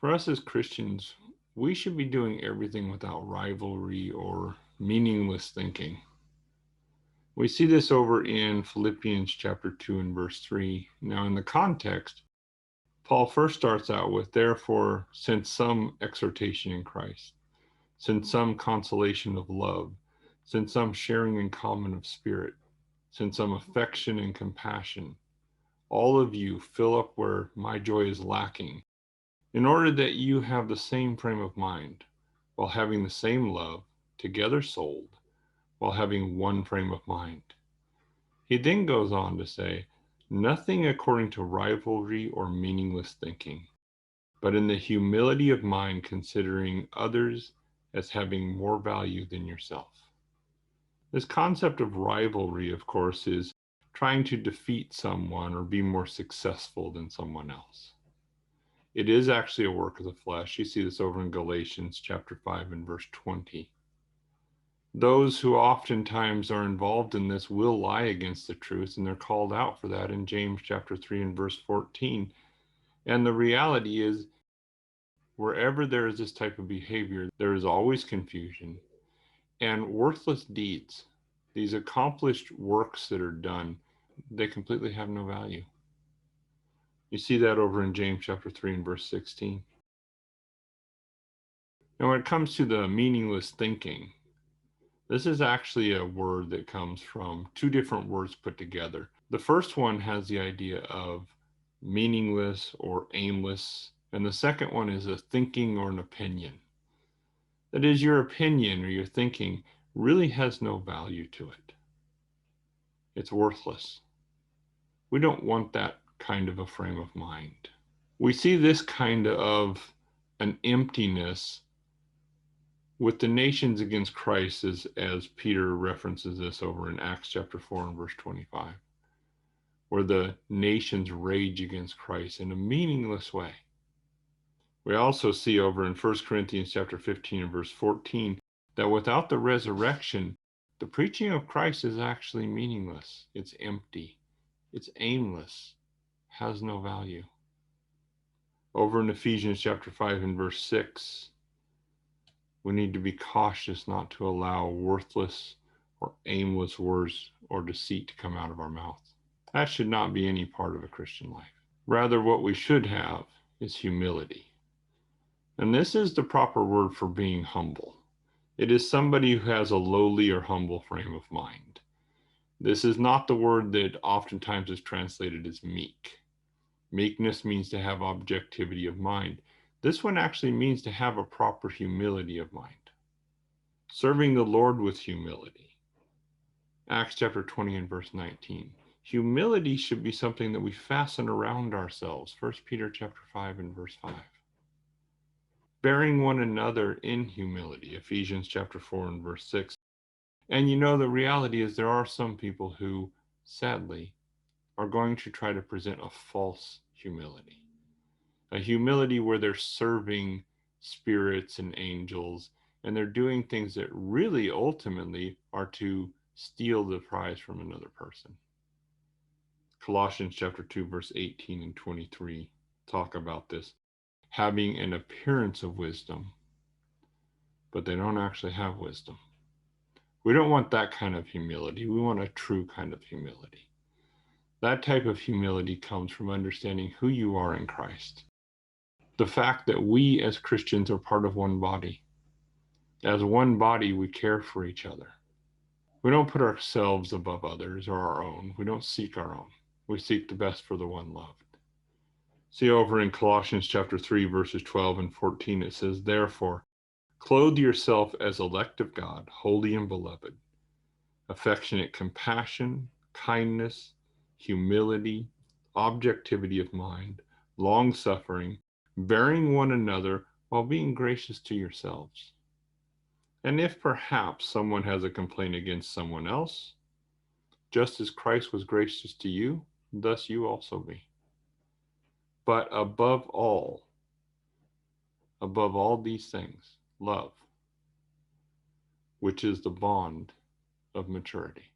For us as Christians, we should be doing everything without rivalry or meaningless thinking. We see this over in Philippians chapter 2 and verse 3. Now, in the context, Paul first starts out with, therefore, since some exhortation in Christ, since some consolation of love, since some sharing in common of spirit, since some affection and compassion, all of you fill up where my joy is lacking, in order that you have the same frame of mind, while having the same love, together souled, while having one frame of mind. He then goes on to say, nothing according to rivalry or meaningless thinking, but in the humility of mind considering others as having more value than yourself. This concept of rivalry, of course, is trying to defeat someone or be more successful than someone else. It is actually a work of the flesh. You see this over in Galatians chapter 5 and verse 20. Those who oftentimes are involved in this will lie against the truth, and they're called out for that in James chapter 3 and verse 14. And the reality is, wherever there is this type of behavior, there is always confusion and worthless deeds. These accomplished works that are done, they completely have no value. You see that over in James chapter 3 and verse 16. Now, when it comes to the meaningless thinking, this is actually a word that comes from two different words put together. The first one has the idea of meaningless or aimless, and the second one is a thinking or an opinion. That is, your opinion or your thinking really has no value to it. It's worthless. We don't want that kind of a frame of mind. We see this kind of an emptiness with the nations against Christ, as Peter references this over in Acts chapter 4 and verse 25, where the nations rage against Christ in a meaningless way. We also see over in 1 Corinthians chapter 15 and verse 14 that without the resurrection, the preaching of Christ is actually meaningless. It's empty. It's aimless. Has no value. Over in Ephesians chapter 5 and verse 6, we need to be cautious not to allow worthless or aimless words or deceit to come out of our mouth. That should not be any part of a Christian life. Rather, what we should have is humility. And this is the proper word for being humble. It is somebody who has a lowly or humble frame of mind. This is not the word that oftentimes is translated as meek. Meekness means to have objectivity of mind. This one actually means to have a proper humility of mind. Serving the Lord with humility. Acts chapter 20 and verse 19. Humility should be something that we fasten around ourselves. 1 Peter chapter 5 and verse 5. Bearing one another in humility. Ephesians chapter 4 and verse 6. And you know, the reality is there are some people who, sadly, are going to try to present a false humility. A humility where they're serving spirits and angels, and they're doing things that really ultimately are to steal the prize from another person. Colossians chapter 2, verse 18 and 23 talk about this. Having an appearance of wisdom, but they don't actually have wisdom. We don't want that kind of humility. We want a true kind of humility. That type of humility comes from understanding who you are in Christ. The fact that we as Christians are part of one body. As one body, we care for each other. We don't put ourselves above others or our own. We don't seek our own. We seek the best for the one loved. See over in Colossians chapter 3, verses 12 and 14, it says, therefore, clothe yourself as elect of God, holy and beloved, affectionate compassion, kindness, humility, objectivity of mind, long-suffering, bearing one another while being gracious to yourselves. And if perhaps someone has a complaint against someone else, just as Christ was gracious to you, thus you also be. But above all these things, love, which is the bond of maturity.